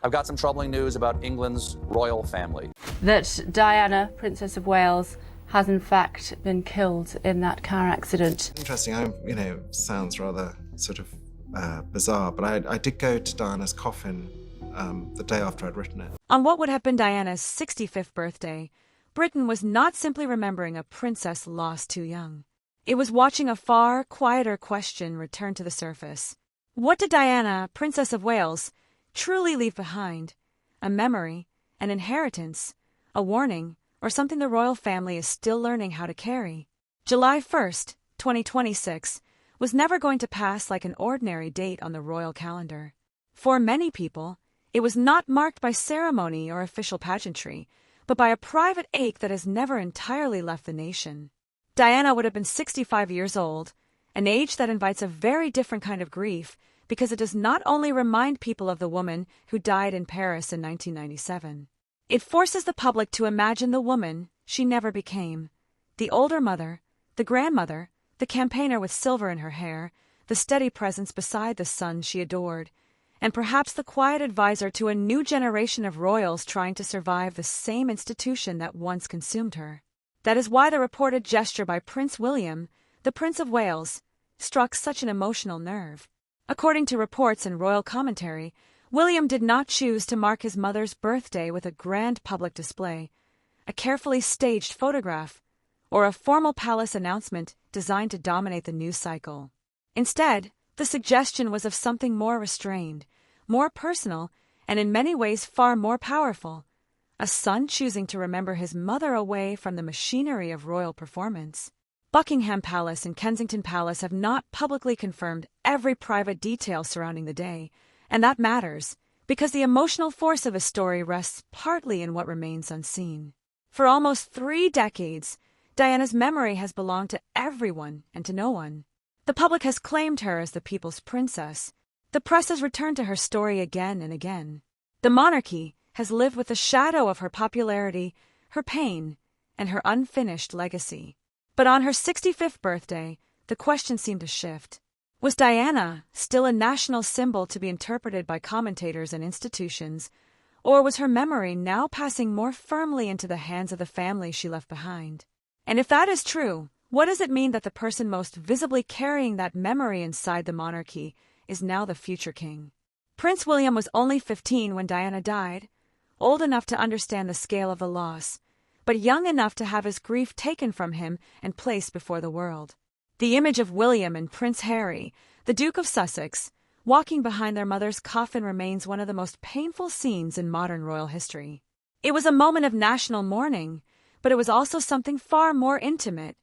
I've got some troubling news about England's royal family. That Diana, Princess of Wales, has in fact been killed in that car accident. Interesting. Sounds rather sort of bizarre, but I did go to Diana's coffin the day after I'd written it. On what would have been Diana's 65th birthday, Britain was not simply remembering a princess lost too young. It was watching a far quieter question return to the surface. What did Diana, Princess of Wales, truly leave behind? A memory, an inheritance, a warning, or something the royal family is still learning how to carry? July 1st, 2026, was never going to pass like an ordinary date on the royal calendar. For many people, it was not marked by ceremony or official pageantry, but by a private ache that has never entirely left the nation. Diana would have been 65 years old, an age that invites a very different kind of grief because it does not only remind people of the woman who died in Paris in 1997. It forces the public to imagine the woman she never became, the older mother, the grandmother, the campaigner with silver in her hair, the steady presence beside the son she adored, and perhaps the quiet advisor to a new generation of royals trying to survive the same institution that once consumed her. That is why the reported gesture by Prince William, the Prince of Wales, struck such an emotional nerve. According to reports and royal commentary, William did not choose to mark his mother's birthday with a grand public display, a carefully staged photograph, or a formal palace announcement designed to dominate the news cycle. Instead, the suggestion was of something more restrained, more personal, and in many ways far more powerful. A son choosing to remember his mother away from the machinery of royal performance. Buckingham Palace and Kensington Palace have not publicly confirmed every private detail surrounding the day, and that matters, because the emotional force of a story rests partly in what remains unseen. For almost 3 decades, Diana's memory has belonged to everyone and to no one. The public has claimed her as the people's princess. The press has returned to her story again and again. The monarchy has lived with the shadow of her popularity, her pain, and her unfinished legacy. But on her 65th birthday, the question seemed to shift. Was Diana still a national symbol to be interpreted by commentators and institutions, or was her memory now passing more firmly into the hands of the family she left behind? And if that is true, what does it mean that the person most visibly carrying that memory inside the monarchy is now the future king? Prince William was only 15 when Diana died, old enough to understand the scale of the loss, but young enough to have his grief taken from him and placed before the world. The image of William and Prince Harry, the Duke of Sussex, walking behind their mother's coffin remains one of the most painful scenes in modern royal history. It was a moment of national mourning, but it was also something far more intimate.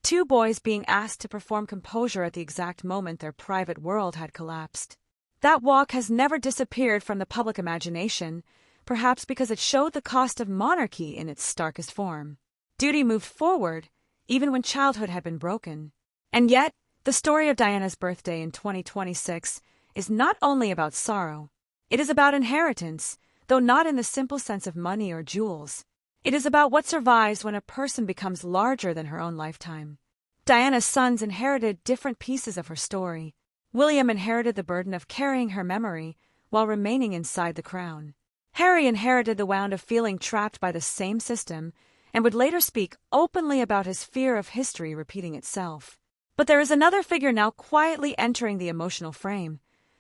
2 boys being asked to perform composure at the exact moment their private world had collapsed. That walk has never disappeared from the public imagination, perhaps because it showed the cost of monarchy in its starkest form. Duty moved forward, even when childhood had been broken. And yet, the story of Diana's birthday in 2026 is not only about sorrow. It is about inheritance, though not in the simple sense of money or jewels. It is about what survives when a person becomes larger than her own lifetime. Diana's sons inherited different pieces of her story. William inherited the burden of carrying her memory while remaining inside the crown. Harry inherited the wound of feeling trapped by the same system and would later speak openly about his fear of history repeating itself. But there is another figure now quietly entering the emotional frame.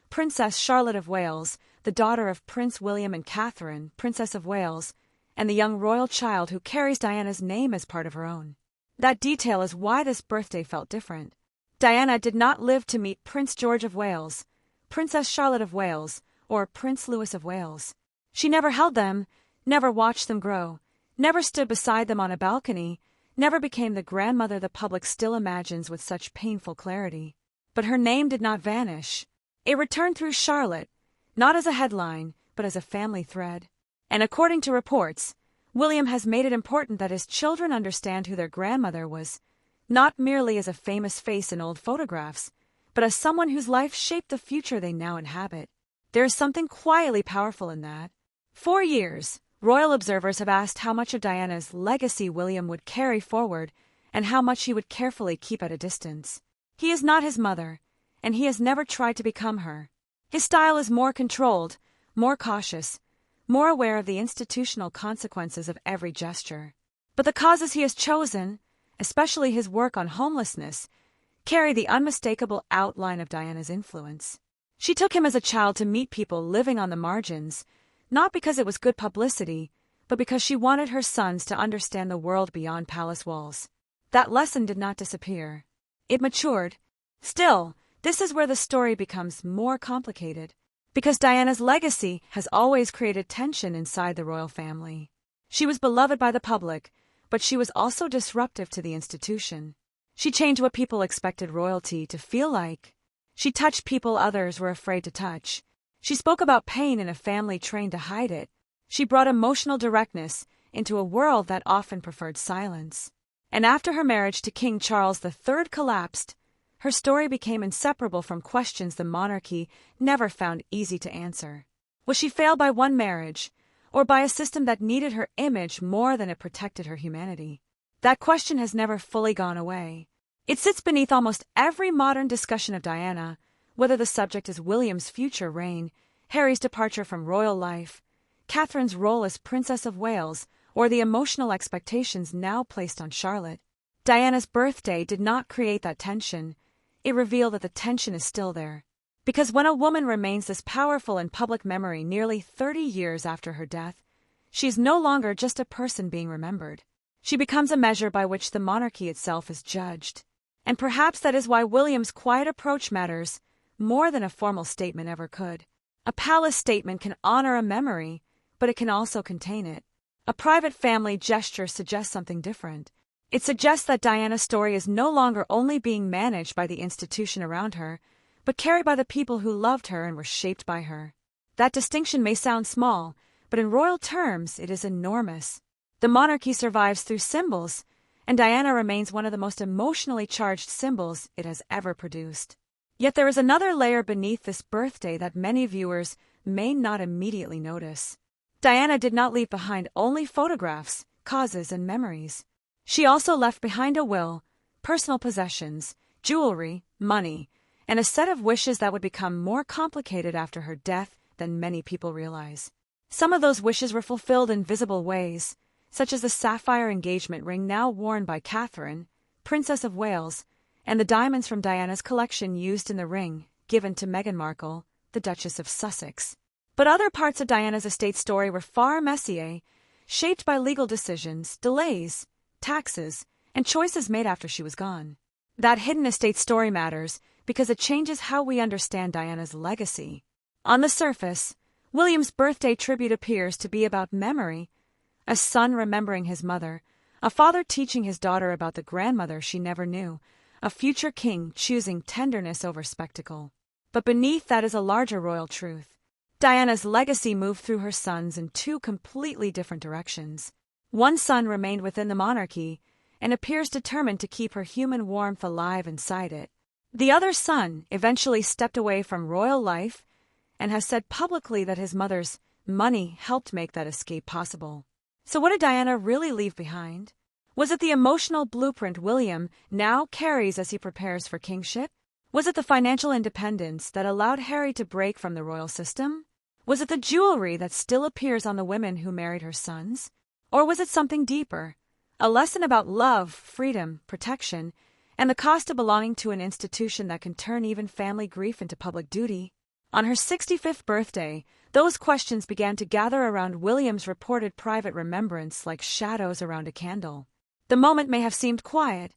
Princess Charlotte of Wales, the daughter of Prince William and Catherine, Princess of Wales, and the young royal child who carries Diana's name as part of her own. That detail is why this birthday felt different. Diana did not live to meet Prince George of Wales, Princess Charlotte of Wales, or Prince Louis of Wales. She never held them, never watched them grow, never stood beside them on a balcony, never became the grandmother the public still imagines with such painful clarity. But her name did not vanish. It returned through Charlotte, not as a headline, but as a family thread. And according to reports, William has made it important that his children understand who their grandmother was, not merely as a famous face in old photographs, but as someone whose life shaped the future they now inhabit. There is something quietly powerful in that. For years, royal observers have asked how much of Diana's legacy William would carry forward and how much he would carefully keep at a distance. He is not his mother, and he has never tried to become her. His style is more controlled, more cautious, more aware of the institutional consequences of every gesture. But the causes he has chosen, especially his work on homelessness, carry the unmistakable outline of Diana's influence. She took him as a child to meet people living on the margins, not because it was good publicity, but because she wanted her sons to understand the world beyond palace walls. That lesson did not disappear. It matured. Still, this is where the story becomes more complicated, because Diana's legacy has always created tension inside the royal family. She was beloved by the public, but she was also disruptive to the institution. She changed what people expected royalty to feel like. She touched people others were afraid to touch. She spoke about pain in a family trained to hide it. She brought emotional directness into a world that often preferred silence. And after her marriage to King Charles III collapsed, her story became inseparable from questions the monarchy never found easy to answer. Was she failed by one marriage, or by a system that needed her image more than it protected her humanity? That question has never fully gone away. It sits beneath almost every modern discussion of Diana, whether the subject is William's future reign, Harry's departure from royal life, Catherine's role as Princess of Wales, or the emotional expectations now placed on Charlotte. Diana's birthday did not create that tension. It revealed that the tension is still there. Because when a woman remains this powerful in public memory nearly 30 years after her death, she is no longer just a person being remembered. She becomes a measure by which the monarchy itself is judged. And perhaps that is why William's quiet approach matters more than a formal statement ever could. A palace statement can honor a memory, but it can also contain it. A private family gesture suggests something different. It suggests that Diana's story is no longer only being managed by the institution around her, but carried by the people who loved her and were shaped by her. That distinction may sound small, but in royal terms it is enormous. The monarchy survives through symbols, and Diana remains one of the most emotionally charged symbols it has ever produced. Yet there is another layer beneath this birthday that many viewers may not immediately notice. Diana did not leave behind only photographs, causes, and memories. She also left behind a will, personal possessions, jewelry, money, and a set of wishes that would become more complicated after her death than many people realize. Some of those wishes were fulfilled in visible ways, such as the sapphire engagement ring now worn by Catherine, Princess of Wales, and the diamonds from Diana's collection used in the ring given to Meghan Markle, the Duchess of Sussex. But other parts of Diana's estate story were far messier, shaped by legal decisions, delays, taxes, and choices made after she was gone. That hidden estate story matters because it changes how we understand Diana's legacy. On the surface, William's birthday tribute appears to be about memory, a son remembering his mother, a father teaching his daughter about the grandmother she never knew, a future king choosing tenderness over spectacle. But beneath that is a larger royal truth. Diana's legacy moved through her sons in two completely different directions. One son remained within the monarchy and appears determined to keep her human warmth alive inside it. The other son eventually stepped away from royal life and has said publicly that his mother's money helped make that escape possible. So what did Diana really leave behind? Was it the emotional blueprint William now carries as he prepares for kingship? Was it the financial independence that allowed Harry to break from the royal system? Was it the jewelry that still appears on the women who married her sons? Or was it something deeper? A lesson about love, freedom, protection, and the cost of belonging to an institution that can turn even family grief into public duty? On her 65th birthday, those questions began to gather around William's reported private remembrance like shadows around a candle. The moment may have seemed quiet,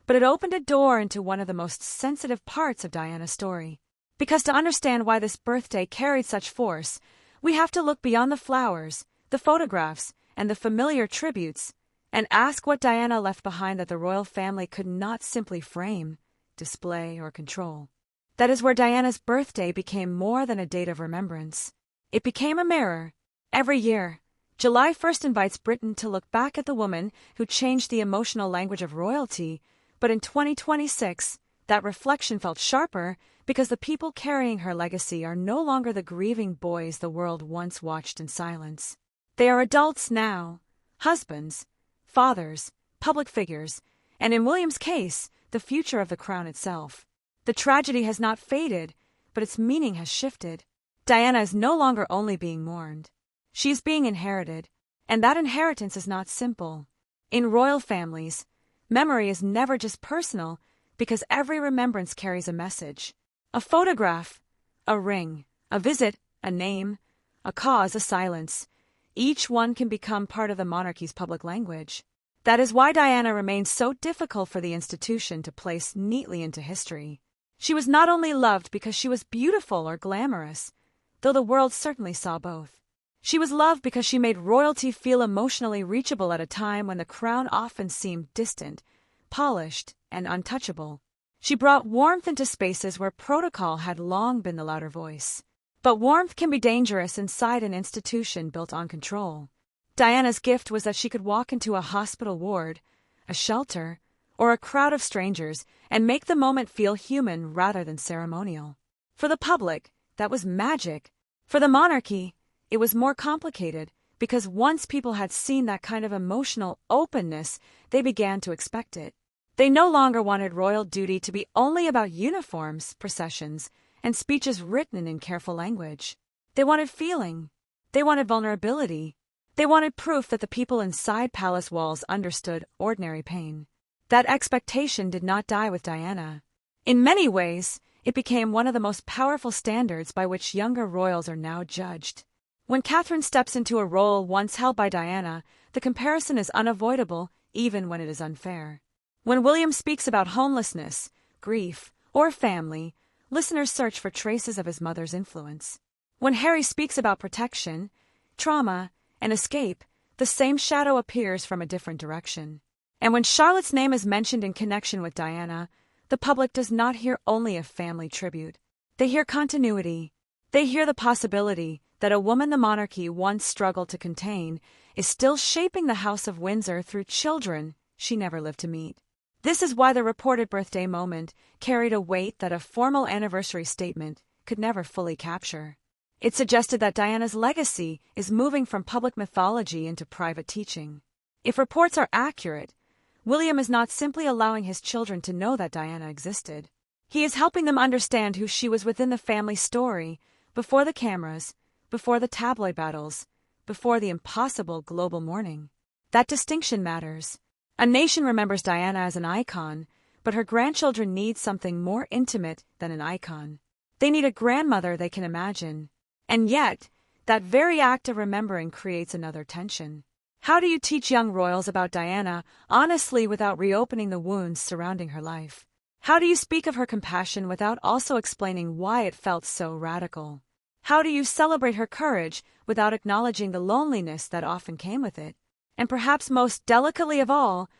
but it opened a door into one of the most sensitive parts of Diana's story. Because to understand why this birthday carried such force, we have to look beyond the flowers, the photographs, and the familiar tributes, and ask what Diana left behind that the royal family could not simply frame, display, or control. That is where Diana's birthday became more than a date of remembrance. It became a mirror. Every year, July 1st invites Britain to look back at the woman who changed the emotional language of royalty, but in 2026, that reflection felt sharper because the people carrying her legacy are no longer the grieving boys the world once watched in silence. They are adults now, husbands, fathers, public figures, and in William's case, the future of the crown itself. The tragedy has not faded, but its meaning has shifted. Diana is no longer only being mourned. She is being inherited, and that inheritance is not simple. In royal families, memory is never just personal because every remembrance carries a message. A photograph, a ring, a visit, a name, a cause, a silence. Each one can become part of the monarchy's public language. That is why Diana remains so difficult for the institution to place neatly into history. She was not only loved because she was beautiful or glamorous, though the world certainly saw both. She was loved because she made royalty feel emotionally reachable at a time when the crown often seemed distant, polished, and untouchable. She brought warmth into spaces where protocol had long been the louder voice. But warmth can be dangerous inside an institution built on control. Diana's gift was that she could walk into a hospital ward, a shelter, or a crowd of strangers and make the moment feel human rather than ceremonial. For the public, that was magic. For the monarchy, it was more complicated because once people had seen that kind of emotional openness, they began to expect it. They no longer wanted royal duty to be only about uniforms, processions, and speeches written in careful language. They wanted feeling. They wanted vulnerability. They wanted proof that the people inside palace walls understood ordinary pain. That expectation did not die with Diana. In many ways, it became one of the most powerful standards by which younger royals are now judged. When Catherine steps into a role once held by Diana, the comparison is unavoidable, even when it is unfair. When William speaks about homelessness, grief, or family, listeners search for traces of his mother's influence. When Harry speaks about protection, trauma, and escape, the same shadow appears from a different direction. And when Charlotte's name is mentioned in connection with Diana, the public does not hear only a family tribute. They hear continuity. They hear the possibility that a woman the monarchy once struggled to contain is still shaping the House of Windsor through children she never lived to meet. This is why the reported birthday moment carried a weight that a formal anniversary statement could never fully capture. It suggested that Diana's legacy is moving from public mythology into private teaching. If reports are accurate, William is not simply allowing his children to know that Diana existed. He is helping them understand who she was within the family story, before the cameras, before the tabloid battles, before the impossible global mourning. That distinction matters. A nation remembers Diana as an icon, but her grandchildren need something more intimate than an icon. They need a grandmother they can imagine. And yet, that very act of remembering creates another tension. How do you teach young royals about Diana honestly without reopening the wounds surrounding her life? How do you speak of her compassion without also explaining why it felt so radical? How do you celebrate her courage without acknowledging the loneliness that often came with it? And perhaps most delicately of all,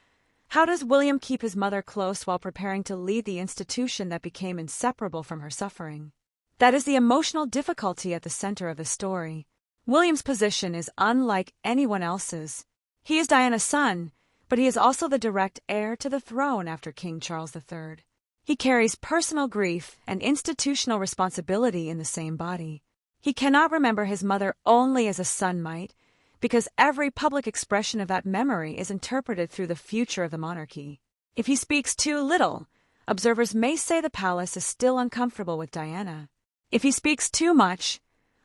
how does William keep his mother close while preparing to lead the institution that became inseparable from her suffering? That is the emotional difficulty at the center of the story. William's position is unlike anyone else's. He is Diana's son, but he is also the direct heir to the throne after King Charles III. He carries personal grief and institutional responsibility in the same body. He cannot remember his mother only as a son might, because every public expression of that memory is interpreted through the future of the monarchy. If he speaks too little, observers may say the palace is still uncomfortable with Diana. If he speaks too much,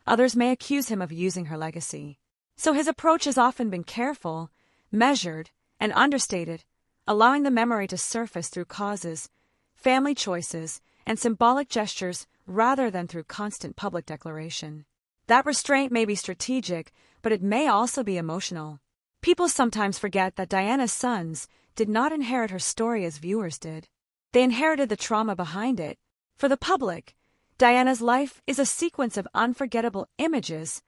others may accuse him of using her legacy. So his approach has often been careful, measured, and understated, allowing the memory to surface through causes, family choices, and symbolic gestures rather than through constant public declaration. That restraint may be strategic, but it may also be emotional. People sometimes forget that Diana's sons did not inherit her story as viewers did. They inherited the trauma behind it. For the public, Diana's life is a sequence of unforgettable images.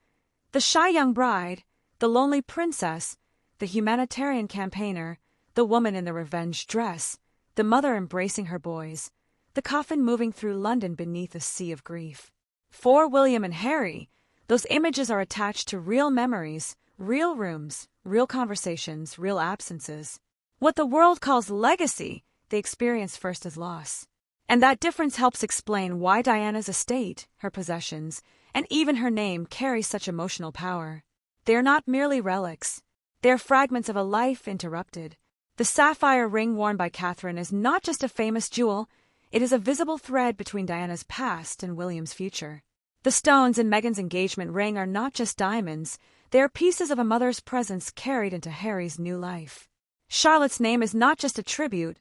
The shy young bride, the lonely princess, the humanitarian campaigner, the woman in the revenge dress, the mother embracing her boys, the coffin moving through London beneath a sea of grief. For William and Harry, those images are attached to real memories, real rooms, real conversations, real absences. What the world calls legacy, they experience first as loss. And that difference helps explain why Diana's estate, her possessions, and even her name carry such emotional power. They are not merely relics. They are fragments of a life interrupted. The sapphire ring worn by Catherine is not just a famous jewel, it is a visible thread between Diana's past and William's future. The stones in Meghan's engagement ring are not just diamonds, they are pieces of a mother's presence carried into Harry's new life. Charlotte's name is not just a tribute,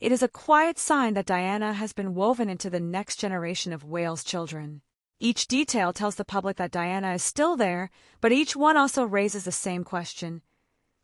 it is a quiet sign that Diana has been woven into the next generation of Wales children. Each detail tells the public that Diana is still there, but each one also raises the same question: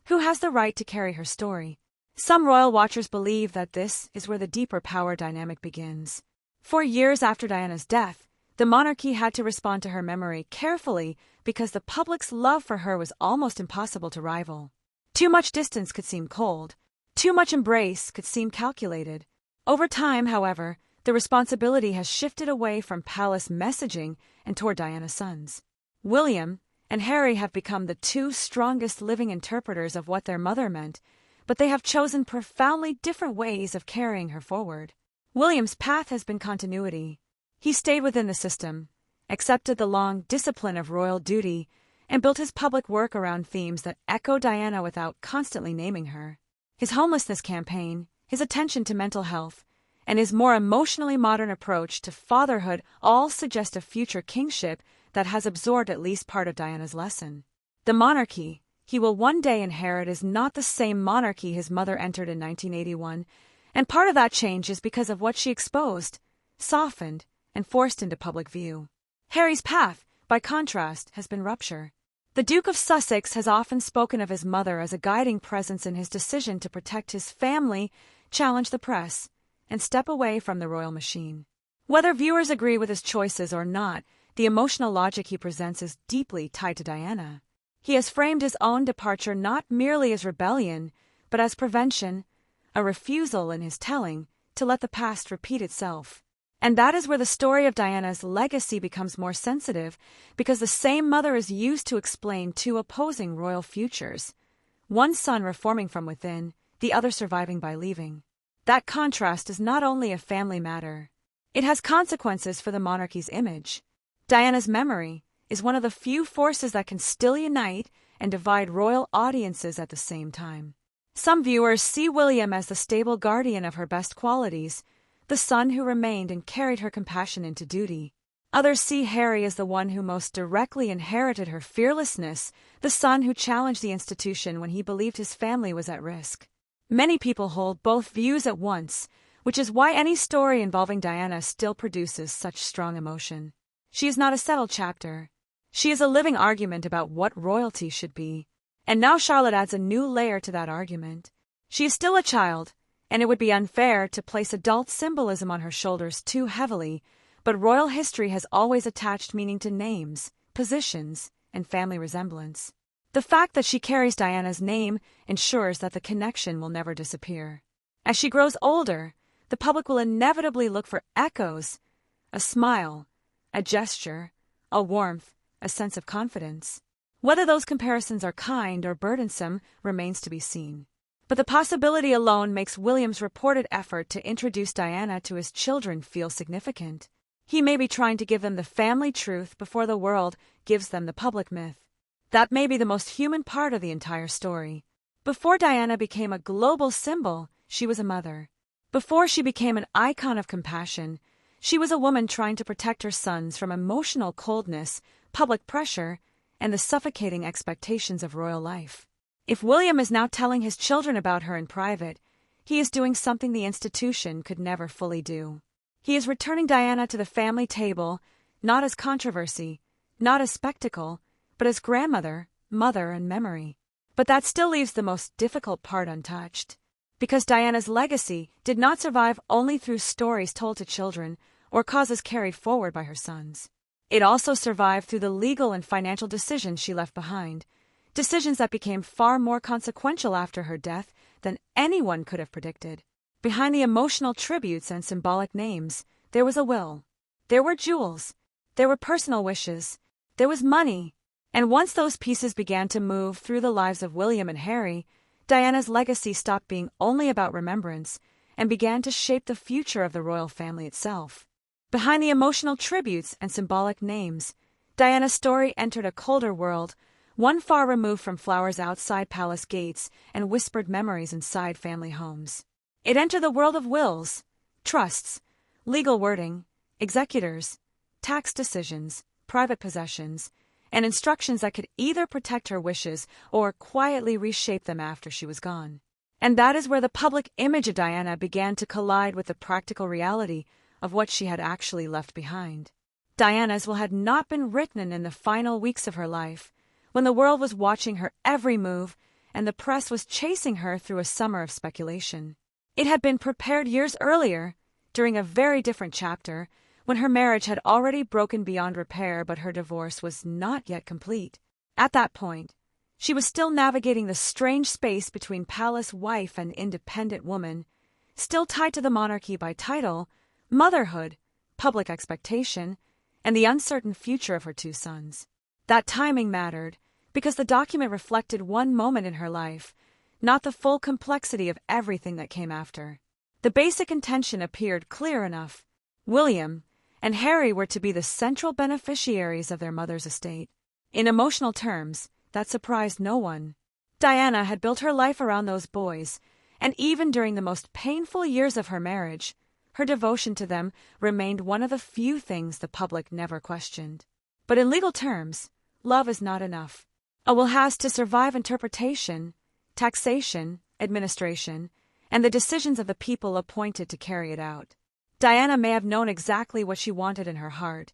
who has the right to carry her story? Some royal watchers believe that this is where the deeper power dynamic begins. For years after Diana's death, the monarchy had to respond to her memory carefully because the public's love for her was almost impossible to rival. Too much distance could seem cold. Too much embrace could seem calculated. Over time, however, the responsibility has shifted away from palace messaging and toward Diana's sons. William and Harry have become the two strongest living interpreters of what their mother meant, but they have chosen profoundly different ways of carrying her forward. William's path has been continuity. He stayed within the system, accepted the long discipline of royal duty, and built his public work around themes that echo Diana without constantly naming her. His homelessness campaign, his attention to mental health, and his more emotionally modern approach to fatherhood all suggest a future kingship that has absorbed at least part of Diana's lesson. The monarchy he will one day inherit is not the same monarchy his mother entered in 1981, and part of that change is because of what she exposed, softened, and forced into public view. Harry's path, by contrast, has been rupture. The Duke of Sussex has often spoken of his mother as a guiding presence in his decision to protect his family, challenge the press, and step away from the royal machine. Whether viewers agree with his choices or not, the emotional logic he presents is deeply tied to Diana. He has framed his own departure not merely as rebellion, but as prevention, a refusal in his telling to let the past repeat itself. And that is where the story of Diana's legacy becomes more sensitive, because the same mother is used to explain two opposing royal futures, one son reforming from within, the other surviving by leaving. That contrast is not only a family matter, it has consequences for the monarchy's image. Diana's memory is one of the few forces that can still unite and divide royal audiences at the same time. Some viewers see William as the stable guardian of her best qualities, the son who remained and carried her compassion into duty. Others see Harry as the one who most directly inherited her fearlessness, the son who challenged the institution when he believed his family was at risk. Many people hold both views at once, which is why any story involving Diana still produces such strong emotion. She is not a settled chapter. She is a living argument about what royalty should be. And now Charlotte adds a new layer to that argument. She is still a child, and it would be unfair to place adult symbolism on her shoulders too heavily, but royal history has always attached meaning to names, positions, and family resemblance. The fact that she carries Diana's name ensures that the connection will never disappear. As she grows older, the public will inevitably look for echoes, a smile, a gesture, a warmth, a sense of confidence. Whether those comparisons are kind or burdensome remains to be seen. But the possibility alone makes William's reported effort to introduce Diana to his children feel significant. He may be trying to give them the family truth before the world gives them the public myth. That may be the most human part of the entire story. Before Diana became a global symbol, she was a mother. Before she became an icon of compassion, she was a woman trying to protect her sons from emotional coldness, public pressure, and the suffocating expectations of royal life. If William is now telling his children about her in private, he is doing something the institution could never fully do. He is returning Diana to the family table, not as controversy, not as spectacle, but as grandmother, mother, and memory. But that still leaves the most difficult part untouched. Because Diana's legacy did not survive only through stories told to children or causes carried forward by her sons. It also survived through the legal and financial decisions she left behind, decisions that became far more consequential after her death than anyone could have predicted. Behind the emotional tributes and symbolic names, there was a will. There were jewels. There were personal wishes. There was money. And once those pieces began to move through the lives of William and Harry, Diana's legacy stopped being only about remembrance and began to shape the future of the royal family itself. Behind the emotional tributes and symbolic names, Diana's story entered a colder world, one far removed from flowers outside palace gates and whispered memories inside family homes. It entered the world of wills, trusts, legal wording, executors, tax decisions, private possessions, and instructions that could either protect her wishes or quietly reshape them after she was gone. And that is where the public image of Diana began to collide with the practical reality of what she had actually left behind. Diana's will had not been written in the final weeks of her life, when the world was watching her every move and the press was chasing her through a summer of speculation. It had been prepared years earlier, during a very different chapter, when her marriage had already broken beyond repair but her divorce was not yet complete. At that point, she was still navigating the strange space between palace wife and independent woman, still tied to the monarchy by title, motherhood, public expectation, and the uncertain future of her two sons. That timing mattered because the document reflected one moment in her life, not the full complexity of everything that came after. The basic intention appeared clear enough. William and Harry were to be the central beneficiaries of their mother's estate. In emotional terms, that surprised no one. Diana had built her life around those boys, and even during the most painful years of her marriage, her devotion to them remained one of the few things the public never questioned. But in legal terms, love is not enough. A will has to survive interpretation, taxation, administration, and the decisions of the people appointed to carry it out. Diana may have known exactly what she wanted in her heart,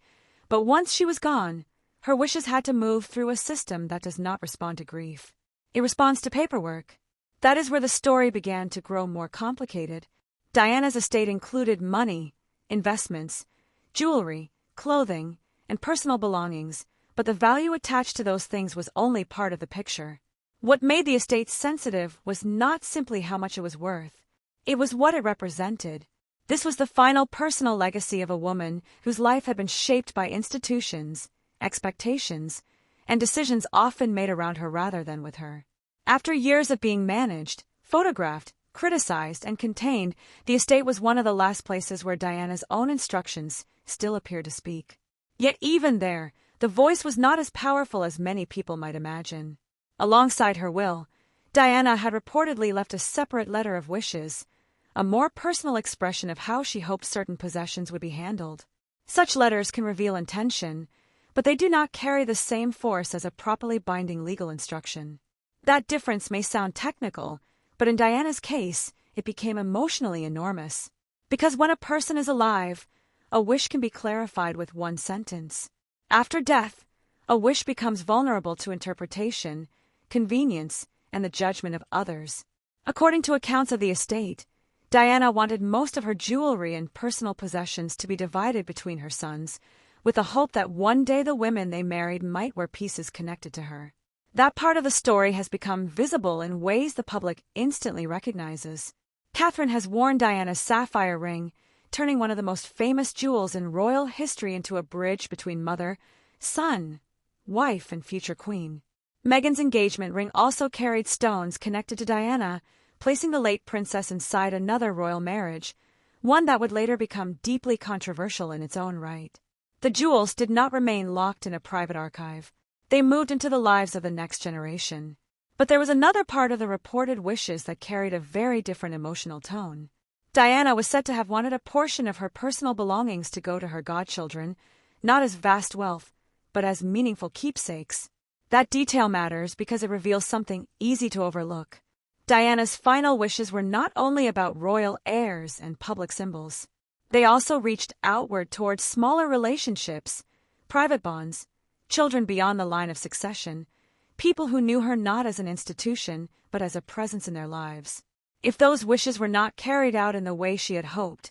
but once she was gone, her wishes had to move through a system that does not respond to grief. It responds to paperwork. That is where the story began to grow more complicated. Diana's estate included money, investments, jewelry, clothing, and personal belongings, but the value attached to those things was only part of the picture. What made the estate sensitive was not simply how much it was worth. It was what it represented. This was the final personal legacy of a woman whose life had been shaped by institutions, expectations, and decisions often made around her rather than with her. After years of being managed, photographed, criticized, and contained, the estate was one of the last places where Diana's own instructions still appeared to speak. Yet even there, the voice was not as powerful as many people might imagine. Alongside her will, Diana had reportedly left a separate letter of wishes, a more personal expression of how she hoped certain possessions would be handled. Such letters can reveal intention, but they do not carry the same force as a properly binding legal instruction. That difference may sound technical, but in Diana's case, it became emotionally enormous. Because when a person is alive, a wish can be clarified with one sentence. After death, a wish becomes vulnerable to interpretation, convenience, and the judgment of others. According to accounts of the estate, Diana wanted most of her jewelry and personal possessions to be divided between her sons, with the hope that one day the women they married might wear pieces connected to her. That part of the story has become visible in ways the public instantly recognizes. Catherine has worn Diana's sapphire ring, turning one of the most famous jewels in royal history into a bridge between mother, son, wife, and future queen. Meghan's engagement ring also carried stones connected to Diana, placing the late princess inside another royal marriage, one that would later become deeply controversial in its own right. The jewels did not remain locked in a private archive. They moved into the lives of the next generation. But there was another part of the reported wishes that carried a very different emotional tone. Diana was said to have wanted a portion of her personal belongings to go to her godchildren, not as vast wealth, but as meaningful keepsakes. That detail matters because it reveals something easy to overlook. Diana's final wishes were not only about royal heirs and public symbols. They also reached outward towards smaller relationships, private bonds, children beyond the line of succession, people who knew her not as an institution, but as a presence in their lives. If those wishes were not carried out in the way she had hoped,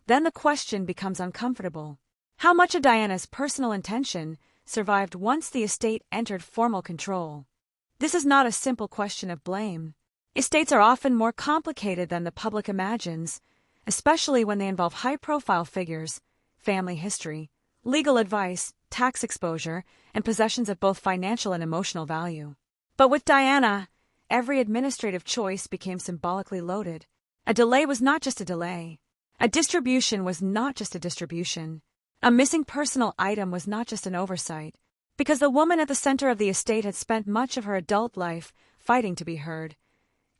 then the question becomes uncomfortable. How much of Diana's personal intention survived once the estate entered formal control? This is not a simple question of blame. Estates are often more complicated than the public imagines, especially when they involve high-profile figures, family history, legal advice, tax exposure, and possessions of both financial and emotional value. But with Diana, every administrative choice became symbolically loaded. A delay was not just a delay. A distribution was not just a distribution. A missing personal item was not just an oversight. Because the woman at the center of the estate had spent much of her adult life fighting to be heard,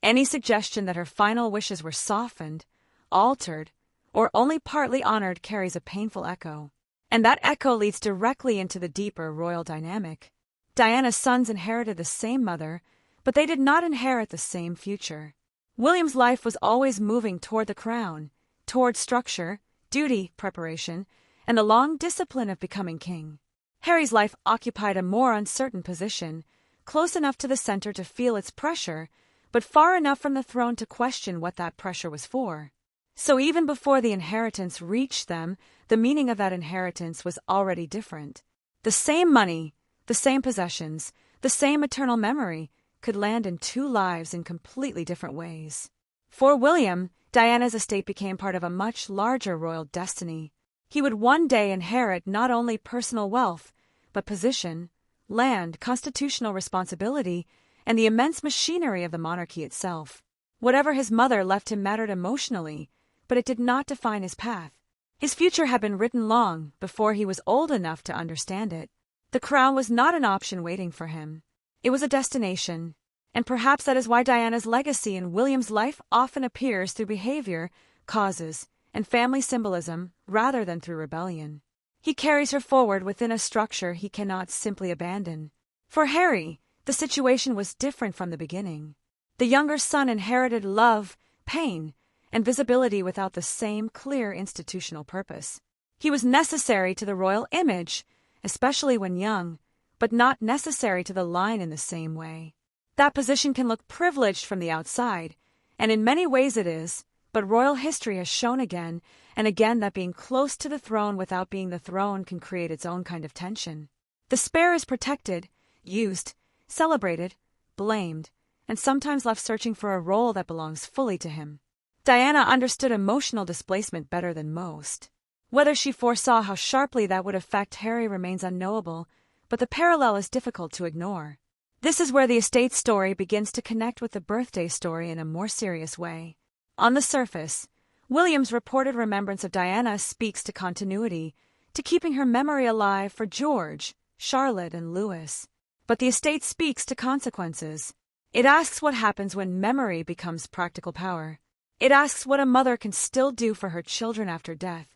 any suggestion that her final wishes were softened, altered, or only partly honored carries a painful echo. And that echo leads directly into the deeper royal dynamic. Diana's sons inherited the same mother, but they did not inherit the same future. William's life was always moving toward the crown, toward structure, duty, preparation, and the long discipline of becoming king. Harry's life occupied a more uncertain position, close enough to the center to feel its pressure, but far enough from the throne to question what that pressure was for. So even before the inheritance reached them, the meaning of that inheritance was already different. The same money, the same possessions, the same eternal memory could land in two lives in completely different ways. For William, Diana's estate became part of a much larger royal destiny. He would one day inherit not only personal wealth, but position, land, constitutional responsibility, and the immense machinery of the monarchy itself. Whatever his mother left him mattered emotionally, but it did not define his path. His future had been written long before he was old enough to understand it. The crown was not an option waiting for him. It was a destination, and perhaps that is why Diana's legacy in William's life often appears through behavior, causes, and family symbolism rather than through rebellion. He carries her forward within a structure he cannot simply abandon. For Harry, the situation was different from the beginning. The younger son inherited love, pain, and visibility without the same clear institutional purpose. He was necessary to the royal image, especially when young, but not necessary to the line in the same way. That position can look privileged from the outside, and in many ways it is, but royal history has shown again and again that being close to the throne without being the throne can create its own kind of tension. The spare is protected, used, celebrated, blamed, and sometimes left searching for a role that belongs fully to him. Diana understood emotional displacement better than most. Whether she foresaw how sharply that would affect Harry remains unknowable, but the parallel is difficult to ignore. This is where the estate story begins to connect with the birthday story in a more serious way. On the surface, William's reported remembrance of Diana speaks to continuity, to keeping her memory alive for George, Charlotte, and Louis. But the estate speaks to consequences. It asks what happens when memory becomes practical power. It asks what a mother can still do for her children after death,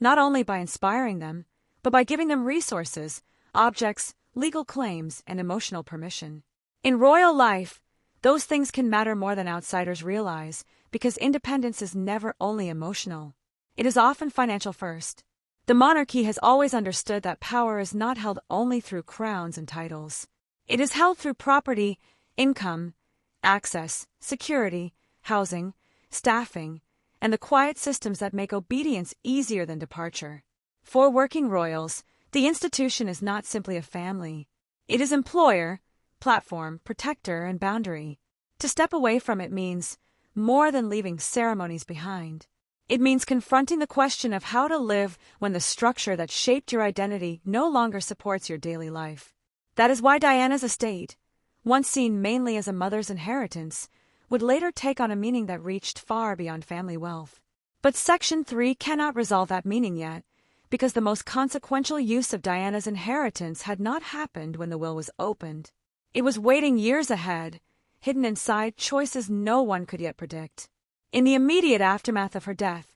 not only by inspiring them, but by giving them resources, objects, legal claims, and emotional permission. In royal life, those things can matter more than outsiders realize, because independence is never only emotional. It is often financial first. The monarchy has always understood that power is not held only through crowns and titles. It is held through property, income, access, security, housing, staffing, and the quiet systems that make obedience easier than departure. For working royals, the institution is not simply a family. It is employer, platform, protector, and boundary. To step away from it means more than leaving ceremonies behind. It means confronting the question of how to live when the structure that shaped your identity no longer supports your daily life. That is why Diana's estate, once seen mainly as a mother's inheritance, would later take on a meaning that reached far beyond family wealth. But Section 3 cannot resolve that meaning yet, because the most consequential use of Diana's inheritance had not happened when the will was opened. It was waiting years ahead, hidden inside choices no one could yet predict. In the immediate aftermath of her death,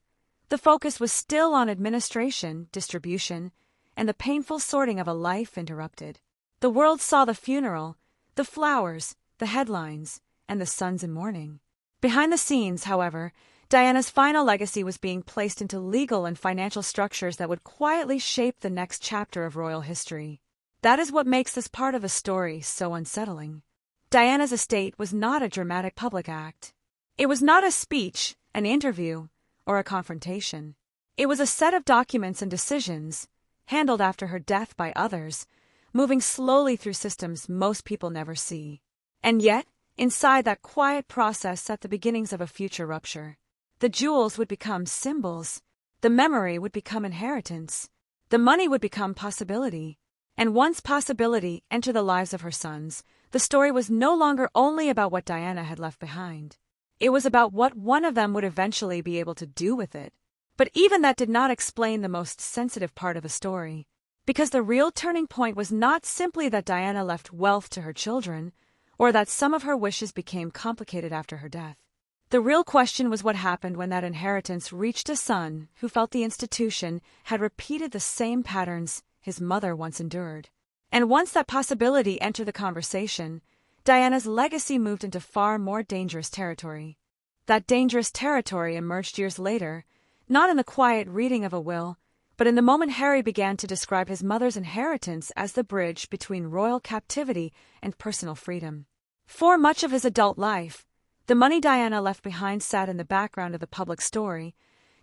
the focus was still on administration, distribution, and the painful sorting of a life interrupted. The world saw the funeral, the flowers, the headlines, and the sons in mourning. Behind the scenes, however, Diana's final legacy was being placed into legal and financial structures that would quietly shape the next chapter of royal history. That is what makes this part of the story so unsettling. Diana's estate was not a dramatic public act. It was not a speech, an interview, or a confrontation. It was a set of documents and decisions, handled after her death by others, moving slowly through systems most people never see. And yet, inside that quiet process sat the beginnings of a future rupture. The jewels would become symbols. The memory would become inheritance. The money would become possibility. And once possibility entered the lives of her sons, the story was no longer only about what Diana had left behind. It was about what one of them would eventually be able to do with it. But even that did not explain the most sensitive part of the story, because the real turning point was not simply that Diana left wealth to her children, or that some of her wishes became complicated after her death. The real question was what happened when that inheritance reached a son who felt the institution had repeated the same patterns his mother once endured. And once that possibility entered the conversation, Diana's legacy moved into far more dangerous territory. That dangerous territory emerged years later, not in the quiet reading of a will, but in the moment Harry began to describe his mother's inheritance as the bridge between royal captivity and personal freedom. For much of his adult life, the money Diana left behind sat in the background of the public story,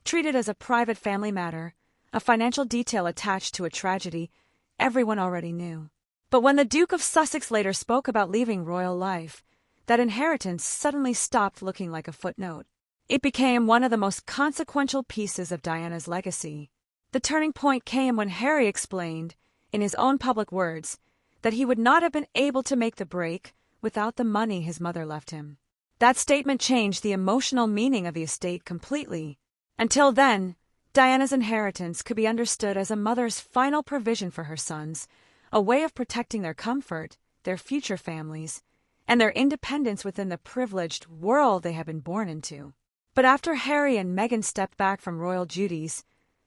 treated as a private family matter, a financial detail attached to a tragedy everyone already knew. But when the Duke of Sussex later spoke about leaving royal life, that inheritance suddenly stopped looking like a footnote. It became one of the most consequential pieces of Diana's legacy. The turning point came when Harry explained, in his own public words, that he would not have been able to make the break without the money his mother left him. That statement changed the emotional meaning of the estate completely. Until then, Diana's inheritance could be understood as a mother's final provision for her sons, a way of protecting their comfort, their future families, and their independence within the privileged world they had been born into. But after Harry and Meghan stepped back from royal duties,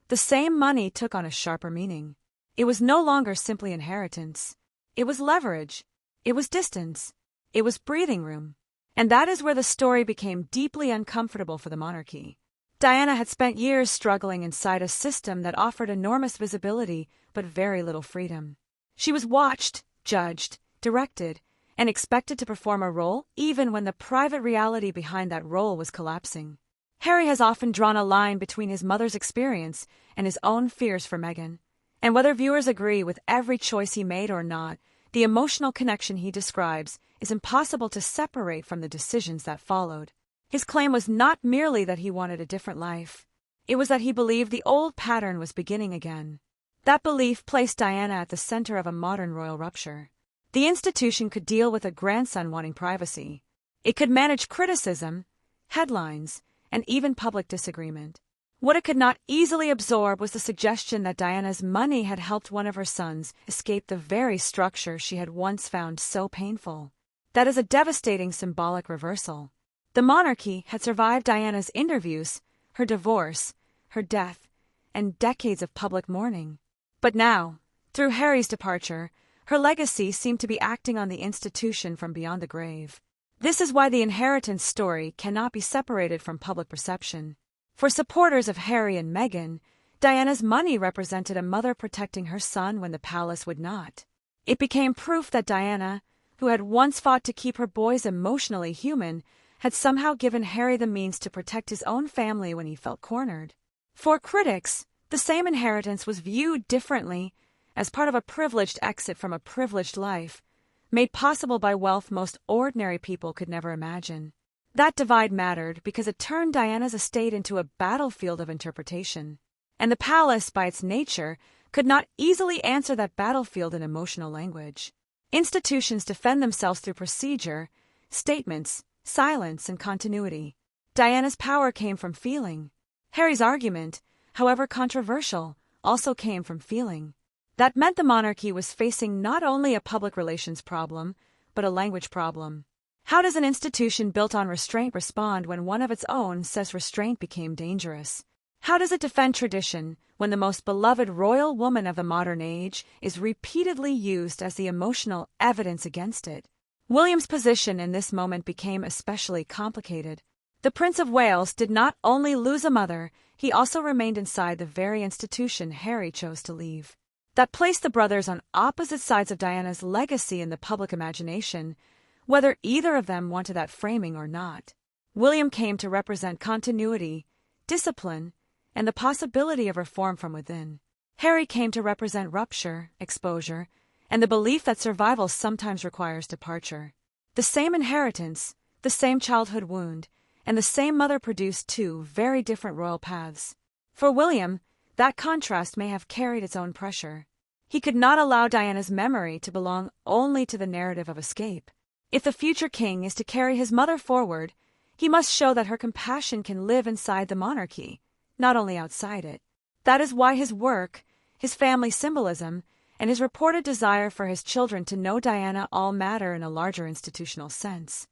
the same money took on a sharper meaning. It was no longer simply inheritance. It was leverage. It was distance. It was breathing room. And that is where the story became deeply uncomfortable for the monarchy. Diana had spent years struggling inside a system that offered enormous visibility but very little freedom. She was watched, judged, directed, and expected to perform a role even when the private reality behind that role was collapsing. Harry has often drawn a line between his mother's experience and his own fears for Meghan, and whether viewers agree with every choice he made or not, the emotional connection he describes is impossible to separate from the decisions that followed. His claim was not merely that he wanted a different life. It was that he believed the old pattern was beginning again. That belief placed Diana at the center of a modern royal rupture. The institution could deal with a grandson wanting privacy. It could manage criticism, headlines, and even public disagreement. What it could not easily absorb was the suggestion that Diana's money had helped one of her sons escape the very structure she had once found so painful. That is a devastating symbolic reversal. The monarchy had survived Diana's interviews, her divorce, her death, and decades of public mourning. But now, through Harry's departure, her legacy seemed to be acting on the institution from beyond the grave. This is why the inheritance story cannot be separated from public perception. For supporters of Harry and Meghan, Diana's money represented a mother protecting her son when the palace would not. It became proof that Diana, who had once fought to keep her boys emotionally human, had somehow given Harry the means to protect his own family when he felt cornered. For critics, the same inheritance was viewed differently, as part of a privileged exit from a privileged life, made possible by wealth most ordinary people could never imagine. That divide mattered because it turned Diana's estate into a battlefield of interpretation. And the palace, by its nature, could not easily answer that battlefield in emotional language. Institutions defend themselves through procedure, statements, silence, and continuity. Diana's power came from feeling. Harry's argument, however controversial, also came from feeling. That meant the monarchy was facing not only a public relations problem, but a language problem. How does an institution built on restraint respond when one of its own says restraint became dangerous? How does it defend tradition when the most beloved royal woman of the modern age is repeatedly used as the emotional evidence against it? William's position in this moment became especially complicated. The Prince of Wales did not only lose a mother, he also remained inside the very institution Harry chose to leave. That placed the brothers on opposite sides of Diana's legacy in the public imagination, whether either of them wanted that framing or not. William came to represent continuity, discipline, and the possibility of reform from within. Harry came to represent rupture, exposure, and the belief that survival sometimes requires departure. The same inheritance, the same childhood wound, and the same mother produced two very different royal paths. For William, that contrast may have carried its own pressure. He could not allow Diana's memory to belong only to the narrative of escape. If the future king is to carry his mother forward, he must show that her compassion can live inside the monarchy, not only outside it. That is why his work, his family symbolism, and his reported desire for his children to know Diana all matter in a larger institutional sense.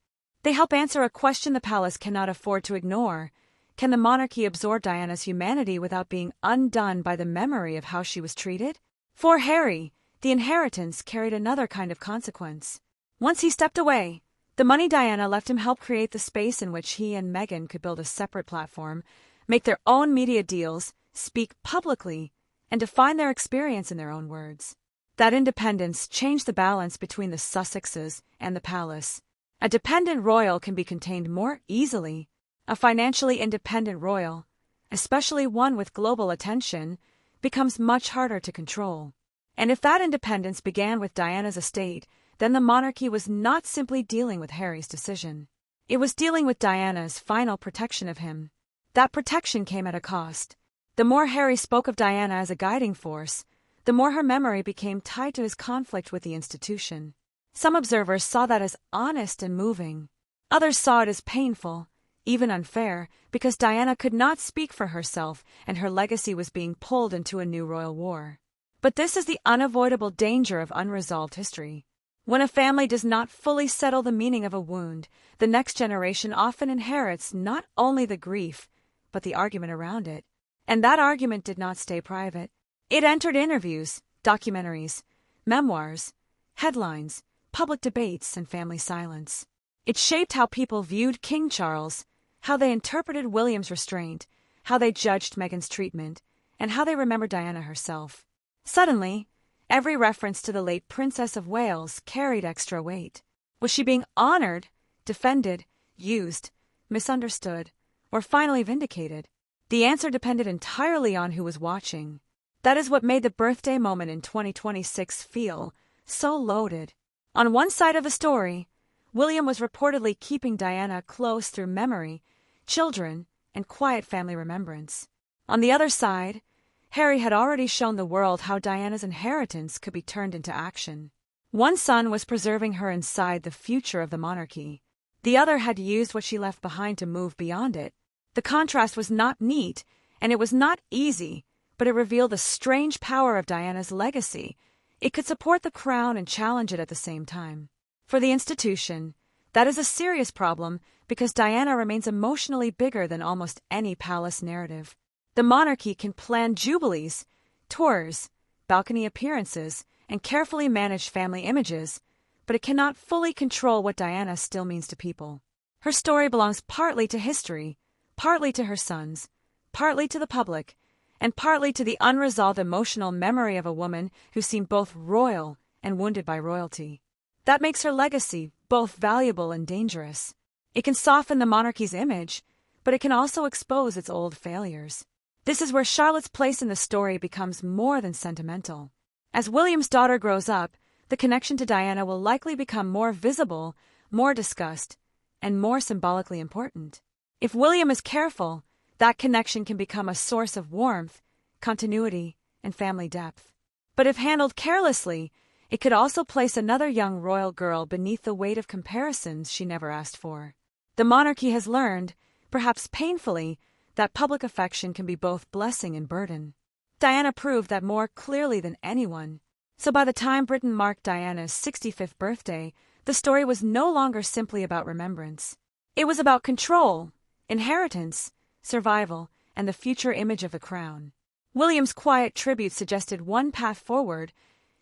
They help answer a question the palace cannot afford to ignore. Can the monarchy absorb Diana's humanity without being undone by the memory of how she was treated? For Harry, the inheritance carried another kind of consequence. Once he stepped away, the money Diana left him helped create the space in which he and Meghan could build a separate platform, make their own media deals, speak publicly, and define their experience in their own words. That independence changed the balance between the Sussexes and the palace. A dependent royal can be contained more easily. A financially independent royal, especially one with global attention, becomes much harder to control. And if that independence began with Diana's estate, then the monarchy was not simply dealing with Harry's decision. It was dealing with Diana's final protection of him. That protection came at a cost. The more Harry spoke of Diana as a guiding force, the more her memory became tied to his conflict with the institution. Some observers saw that as honest and moving. Others saw it as painful, even unfair, because Diana could not speak for herself and her legacy was being pulled into a new royal war. But this is the unavoidable danger of unresolved history. When a family does not fully settle the meaning of a wound, the next generation often inherits not only the grief, but the argument around it. And that argument did not stay private. It entered interviews, documentaries, memoirs, headlines, public debates, and family silence. It shaped how people viewed King Charles, how they interpreted William's restraint, how they judged Meghan's treatment, and how they remembered Diana herself. Suddenly, every reference to the late Princess of Wales carried extra weight. Was she being honored, defended, used, misunderstood, or finally vindicated? The answer depended entirely on who was watching. That is what made the birthday moment in 2026 feel so loaded. On one side of the story, William was reportedly keeping Diana close through memory, children, and quiet family remembrance. On the other side, Harry had already shown the world how Diana's inheritance could be turned into action. One son was preserving her inside the future of the monarchy. The other had used what she left behind to move beyond it. The contrast was not neat, and it was not easy, but it revealed the strange power of Diana's legacy. It could support the crown and challenge it at the same time. For the institution, that is a serious problem because Diana remains emotionally bigger than almost any palace narrative. The monarchy can plan jubilees, tours, balcony appearances, and carefully manage family images, but it cannot fully control what Diana still means to people. Her story belongs partly to history, partly to her sons, partly to the public, and partly to the unresolved emotional memory of a woman who seemed both royal and wounded by royalty. That makes her legacy both valuable and dangerous. It can soften the monarchy's image, but it can also expose its old failures. This is where Charlotte's place in the story becomes more than sentimental. As William's daughter grows up, the connection to Diana will likely become more visible, more discussed, and more symbolically important. If William is careful, that connection can become a source of warmth, continuity, and family depth. But if handled carelessly, it could also place another young royal girl beneath the weight of comparisons she never asked for. The monarchy has learned, perhaps painfully, that public affection can be both blessing and burden. Diana proved that more clearly than anyone. So by the time Britain marked Diana's 65th birthday, the story was no longer simply about remembrance. It was about control, inheritance, survival, and the future image of the crown. William's quiet tribute suggested one path forward: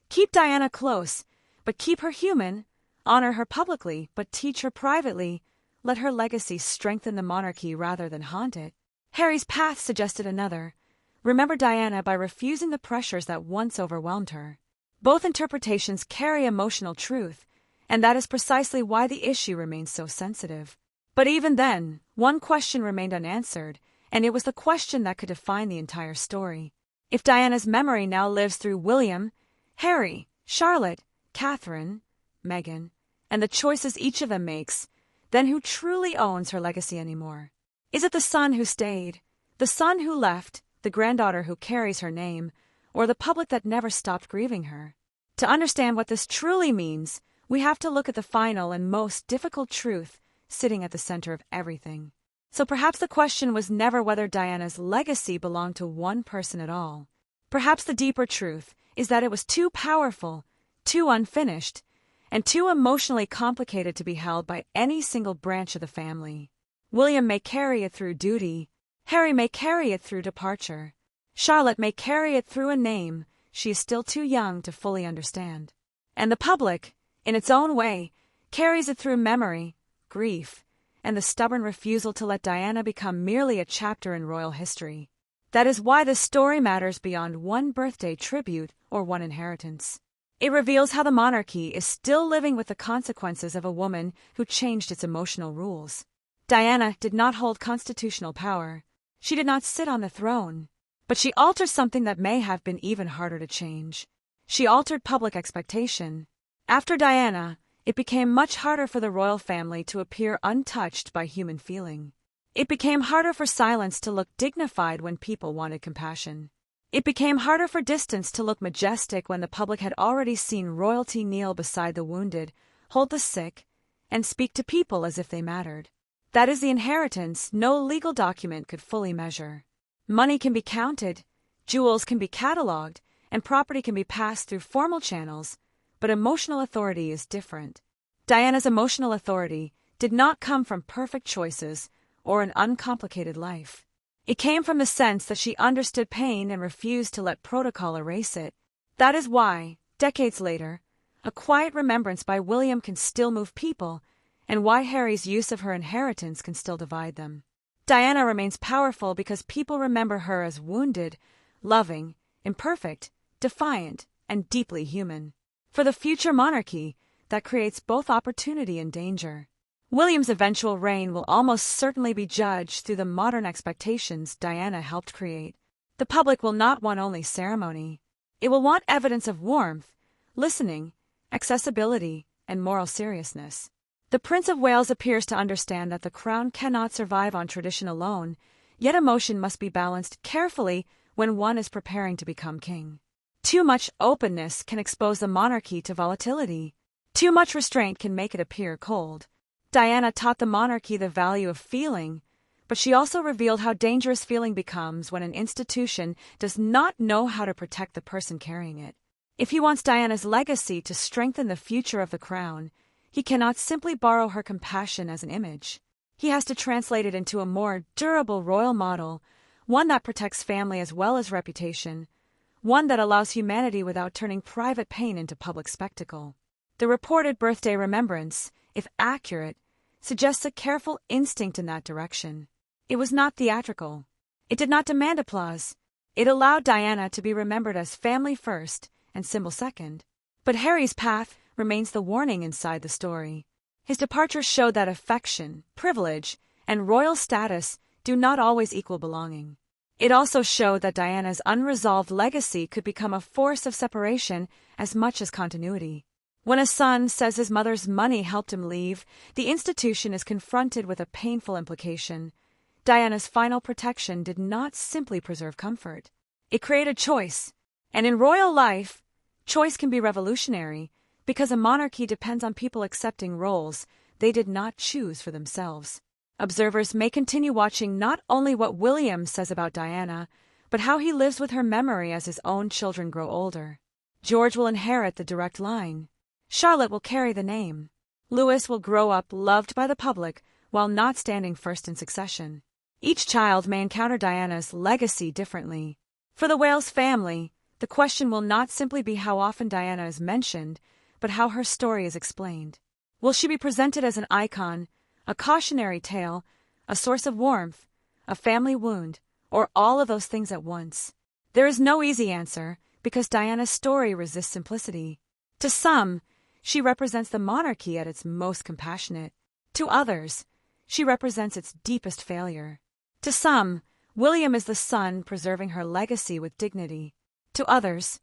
keep Diana close, but keep her human, honor her publicly, but teach her privately, let her legacy strengthen the monarchy rather than haunt it. Harry's path suggested another: remember Diana by refusing the pressures that once overwhelmed her. Both interpretations carry emotional truth, and that is precisely why the issue remains so sensitive. But even then, one question remained unanswered, and it was the question that could define the entire story. If Diana's memory now lives through William, Harry, Charlotte, Catherine, Meghan, and the choices each of them makes, then who truly owns her legacy anymore? Is it the son who stayed, the son who left, the granddaughter who carries her name, or the public that never stopped grieving her? To understand what this truly means, we have to look at the final and most difficult truth sitting at the center of everything. So perhaps the question was never whether Diana's legacy belonged to one person at all. Perhaps the deeper truth is that it was too powerful, too unfinished, and too emotionally complicated to be held by any single branch of the family. William may carry it through duty, Harry may carry it through departure, Charlotte may carry it through a name she is still too young to fully understand. And the public, in its own way, carries it through memory, grief, and the stubborn refusal to let Diana become merely a chapter in royal history. That is why this story matters beyond one birthday tribute or one inheritance. It reveals how the monarchy is still living with the consequences of a woman who changed its emotional rules. Diana did not hold constitutional power. She did not sit on the throne. But she altered something that may have been even harder to change. She altered public expectation. After Diana, it became much harder for the royal family to appear untouched by human feeling. It became harder for silence to look dignified when people wanted compassion. It became harder for distance to look majestic when the public had already seen royalty kneel beside the wounded, hold the sick, and speak to people as if they mattered. That is the inheritance no legal document could fully measure. Money can be counted, jewels can be catalogued, and property can be passed through formal channels, but emotional authority is different. Diana's emotional authority did not come from perfect choices or an uncomplicated life. It came from the sense that she understood pain and refused to let protocol erase it. That is why, decades later, a quiet remembrance by William can still move people, and why Harry's use of her inheritance can still divide them. Diana remains powerful because people remember her as wounded, loving, imperfect, defiant, and deeply human. For the future monarchy, that creates both opportunity and danger. William's eventual reign will almost certainly be judged through the modern expectations Diana helped create. The public will not want only ceremony. It will want evidence of warmth, listening, accessibility, and moral seriousness. The Prince of Wales appears to understand that the crown cannot survive on tradition alone, yet emotion must be balanced carefully when one is preparing to become king. Too much openness can expose the monarchy to volatility. Too much restraint can make it appear cold. Diana taught the monarchy the value of feeling, but she also revealed how dangerous feeling becomes when an institution does not know how to protect the person carrying it. If he wants Diana's legacy to strengthen the future of the crown, he cannot simply borrow her compassion as an image. He has to translate it into a more durable royal model, one that protects family as well as reputation, one that allows humanity without turning private pain into public spectacle. The reported birthday remembrance, if accurate, suggests a careful instinct in that direction. It was not theatrical. It did not demand applause. It allowed Diana to be remembered as family first and symbol second. But Harry's path remains the warning inside the story. His departure showed that affection, privilege, and royal status do not always equal belonging. It also showed that Diana's unresolved legacy could become a force of separation as much as continuity. When a son says his mother's money helped him leave, the institution is confronted with a painful implication. Diana's final protection did not simply preserve comfort. It created choice. And in royal life, choice can be revolutionary, because a monarchy depends on people accepting roles they did not choose for themselves. Observers may continue watching not only what William says about Diana, but how he lives with her memory as his own children grow older. George will inherit the direct line. Charlotte will carry the name. Louis will grow up loved by the public while not standing first in succession. Each child may encounter Diana's legacy differently. For the Wales family, the question will not simply be how often Diana is mentioned, but how her story is explained. Will she be presented as an icon, a cautionary tale, a source of warmth, a family wound, or all of those things at once? There is no easy answer, because Diana's story resists simplicity. To some, she represents the monarchy at its most compassionate. To others, she represents its deepest failure. To some, William is the son preserving her legacy with dignity. To others,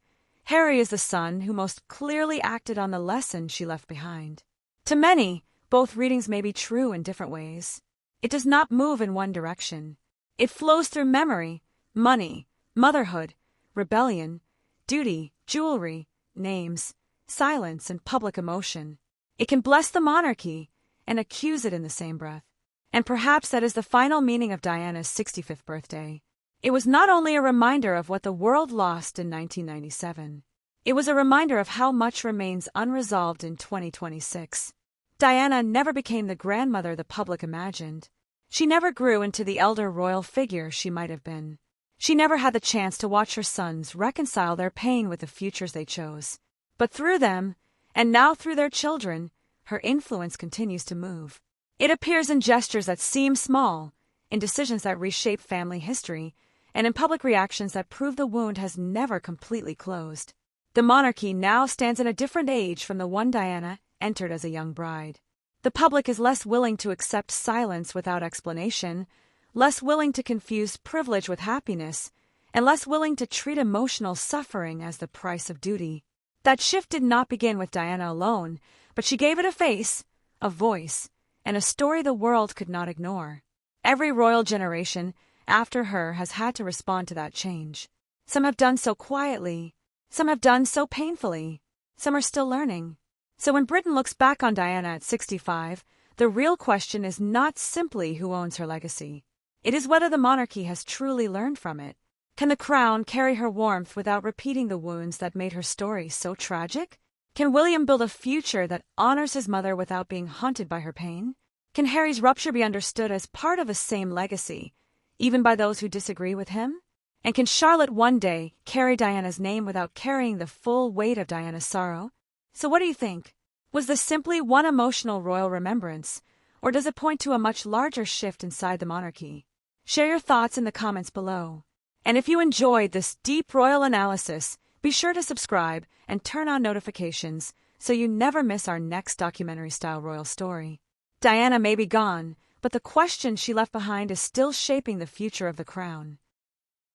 Harry is the son who most clearly acted on the lesson she left behind. To many, both readings may be true in different ways. It does not move in one direction. It flows through memory, money, motherhood, rebellion, duty, jewelry, names, silence, and public emotion. It can bless the monarchy and accuse it in the same breath. And perhaps that is the final meaning of Diana's 65th birthday. It was not only a reminder of what the world lost in 1997. It was a reminder of how much remains unresolved in 2026. Diana never became the grandmother the public imagined. She never grew into the elder royal figure she might have been. She never had the chance to watch her sons reconcile their pain with the futures they chose. But through them, and now through their children, her influence continues to move. It appears in gestures that seem small, in decisions that reshape family history, and in public reactions that prove the wound has never completely closed. The monarchy now stands in a different age from the one Diana entered as a young bride. The public is less willing to accept silence without explanation, less willing to confuse privilege with happiness, and less willing to treat emotional suffering as the price of duty. That shift did not begin with Diana alone, but she gave it a face, a voice, and a story the world could not ignore. Every royal generation after her has had to respond to that change. Some have done so quietly, some have done so painfully, some are still learning. So when Britain looks back on Diana at 65, the real question is not simply who owns her legacy. It is whether the monarchy has truly learned from it. Can the crown carry her warmth without repeating the wounds that made her story so tragic? Can William build a future that honors his mother without being haunted by her pain? Can Harry's rupture be understood as part of a same legacy, even by those who disagree with him? And can Charlotte one day carry Diana's name without carrying the full weight of Diana's sorrow? So what do you think? Was this simply one emotional royal remembrance, or does it point to a much larger shift inside the monarchy? Share your thoughts in the comments below. And if you enjoyed this deep royal analysis, be sure to subscribe and turn on notifications so you never miss our next documentary-style royal story. Diana may be gone, but the question she left behind is still shaping the future of the crown.